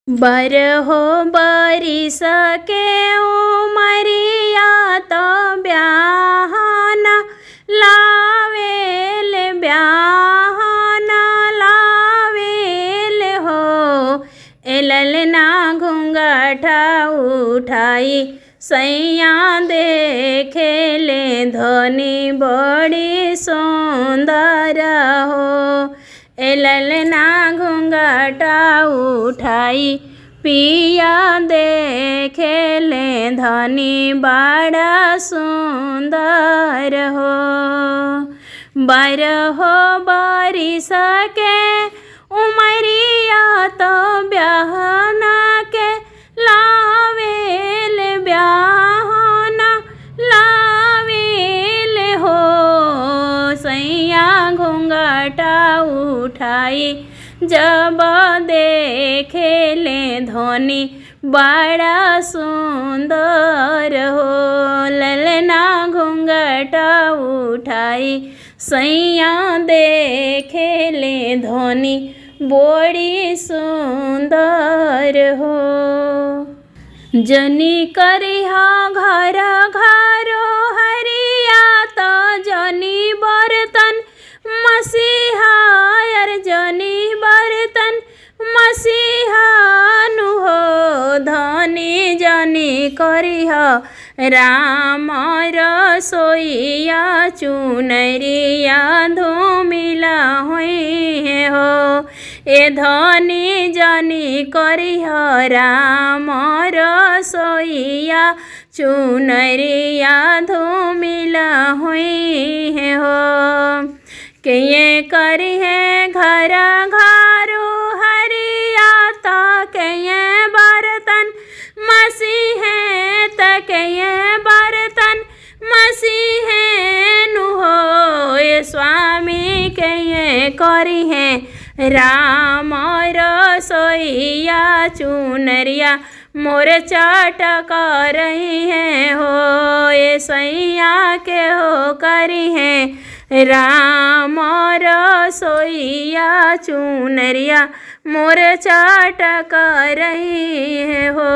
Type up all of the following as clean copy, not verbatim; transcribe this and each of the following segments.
बरहो बरिस के उमरिया तो ब्याहना लावेल ब्याहना लावेल हो। एललना घूंघटा उठाई सैया देखेले धनी बड़ी सुंदर हो। एललना घूंघटा उठाई पिया देखेले धनी बड़ा सुंदर हो। बरहो बरिस के उमरिया तो ब्याहना के लावेल ब्याहना लावेल हो। सैया घूंघटा उठाई जब देखेले धनी बड़ा सुंदर हो। ललना घूंघटा उठाई सैया देखेले धनी बड़ी सुंदर हो। जनी करिहा घर घरो हरिया तो जनी बर्तन मसीहा यार जनी बर्तन मसीहा नु हो। धनी जनी करिहा राम रसोइया चुनरिया धूमिला हुई हो। ए धनी जनी करिहा राम रसोइया चुनरिया धूमिला हुई हो। के ये करी है घर घरो हरिया तो के ये बर्तन मसीह है तो के ये बर्तन मसीह है नु हो। ये स्वामी के ये करी है राम रसोइया चुनरिया मोर चटक रही है हो। ये सैया के हो करी है राम रसोइया चुनरिया मोर चटक रही है हो।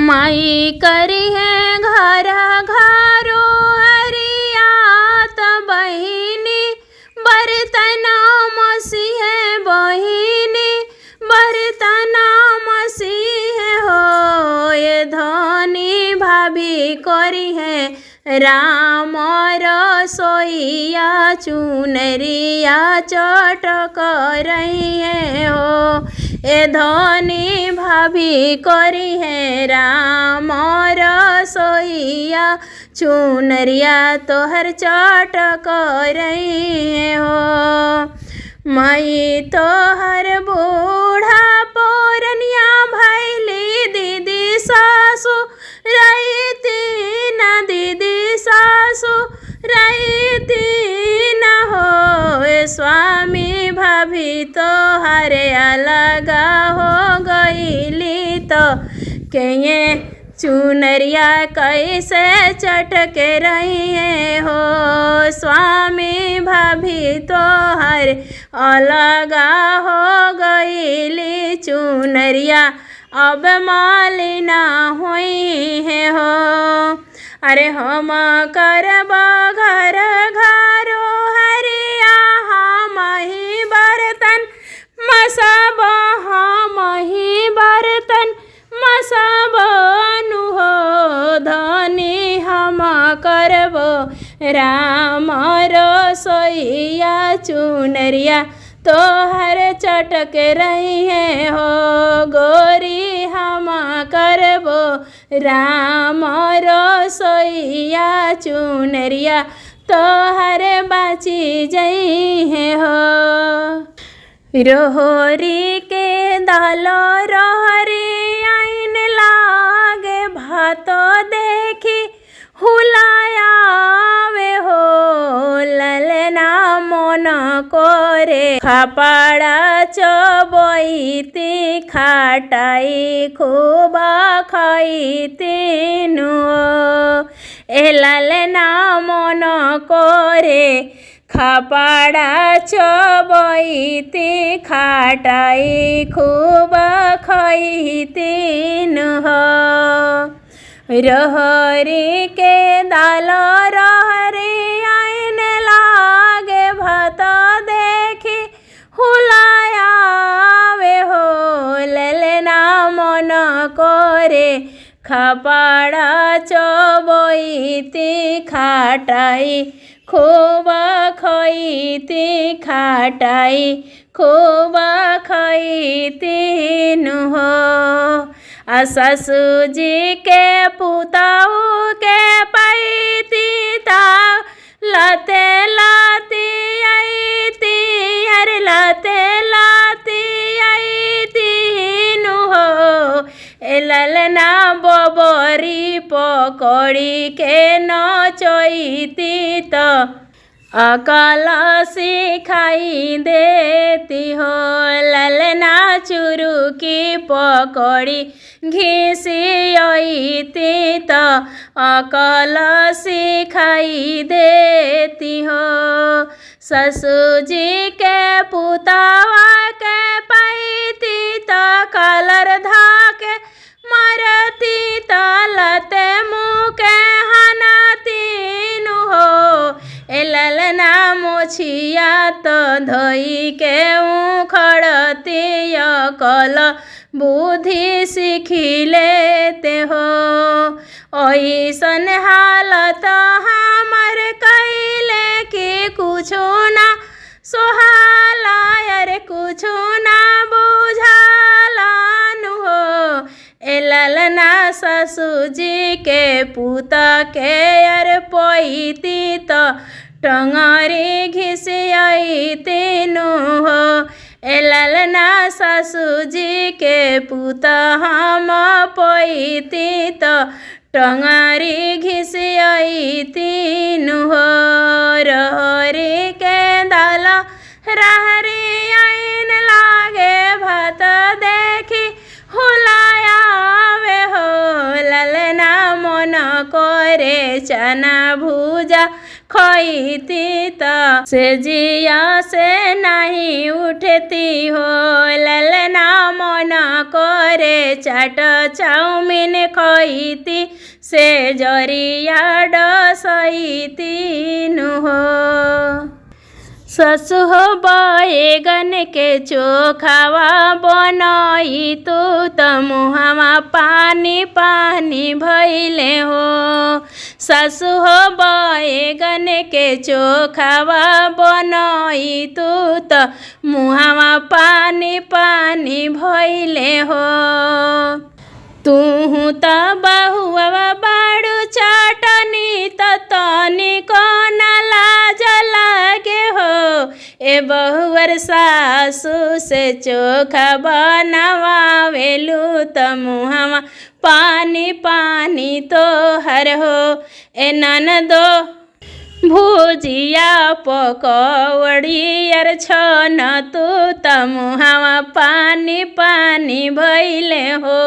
माई करी है घर घरो हरिया तो बहिनी बर्तना मसीह बहिनी बर्तना मसीह हो। ये धनी भाभी करी है राम रसोइया चुनरिया चटक रही है हो। ए धनी भाभी करी है राम रसोइया चुनरिया तोहर चटक रही है हो। मई तोहर बूढ़ा पोरनिया भैली दीदी सासु रहती न दीदी सासु रहती न हो। स्वामी भाभी तोहर अलग हो गईली तो के ये चुनरिया कैसे चटके रही है हो। स्वामी भाभी तोहर अलग हो गईली चुनरिया अब मालिना हुई है हो। अरे हम करब घर घरो हरिया हम ही बर्तन मसब हम ही बर्तन मसब नु हो। धनी हम करब राम रसोइया चुनरिया तोहर चटक रही है हो। गोरी हम करबो राम रसोइया चुनरिया तोहर बाची जई है हो। रोहरी के दाल रोहरी आइन लागे भातो देखी हुलाया वे हो। ललना मन करे खापाड़ा चबईती खाटाई खूबा खाईती नु। ए ललना मन करे खापाड़ा चबईती खाटाई खूब तीन हो। रहरी के दाल रहरी आइन लागे भात देखी हुलायावे हो। लेलेना मन करे खापाड़ा चबईती खाटाई खूब खईती खाटाई खूब खईती हो। आ ससुजी के पुताऊ के पैती ता लते लाती आईती अरे लते लाती आईती हो। ए ललना बबरी पकड़ी के नचईती तो अकल सिखाई देती हो। ललना चुरुकी पकड़ी घिसियती तो अकल सिखाई देती हो। ससुजी के पुतावा के पैती तो कलर धाके मरती तो लते मुँह के हनाती हो। ए ललना मोछिया तो धोई के उखड़ती अकल बुद्धि सीखी लेते हो। ऐसन हालत हमर कैले कि कुछो ना सोहाला अरे कुछो ना बुझालन हो। ए ललना ससुजी के पुता के अर पैती तो टंगरी घिसियती हो। ए ललना ससुजी के पुता हम पैती तो टंगरी घिसियती हो। रहरी के दाल रहरी आइन लागे भात देखी हुलायावे हो। ललना मन करे चना भुजा खईती तो से जिया से नहीं उठती हो। ललना मन करे चाट चाउमीन खईती से जरिया डसईती हो। ससुह बैगन के चोखावा बनई तू त मुहावा पानी पानी भइले हो। ससुह बैगन के चोखावा बनई तू त मुहावा पानी पानी भइले हो। तुहु त बहुआ बाड़ू चटनी त तनिको ना लाज लागे हो। ए बहुअर सासु से चोखा बनवावेलू त मुहावा पानी पानी तोहर हो। ए ननदो भुजिया पकौड़ी अर छन तू त मुहावा पानी पानी भइले हो।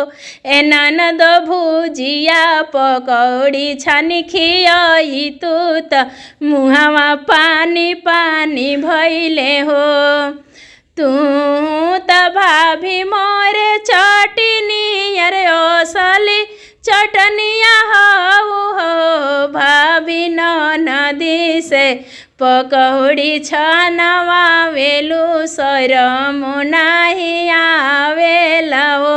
ए ननद भुजिया पकौड़ी छानी खियाई तू त मुहावा पानी पानी भइले हो। तू त भाभी मोरे चटनी अरे असली चटनिया हो। भाभी नदी से पकौड़ी छनवावेलू शरम नाही आवेला हो।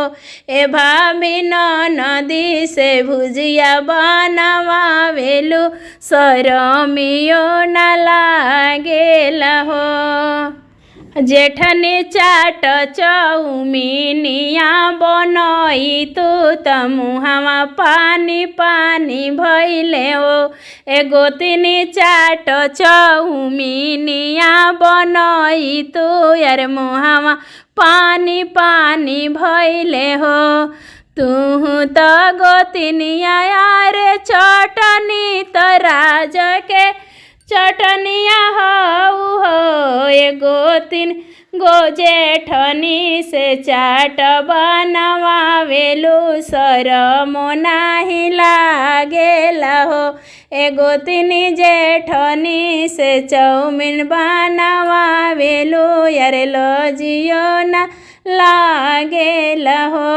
ए भाभी नदी से भुजिया बनवावेलू शरमियो ना लागेला हो। जेठनी चाट चौमिनिया बनई तू त मुहावा पानी पानी भइले हो। ए गोतिनी चाट चौमिनिया बनई तू यार मुहावा पानी पानी भइले हो। तू त गोतिनिया यार चटनी त राज के चटनिया हो। ए गोतिन गो जेठनी से चाट बनवावेलू शरम नाही लागेला हो। ए गोतिनी जेठनी से चौमिन बनवावेलू यार लजियो ना लागेला हो।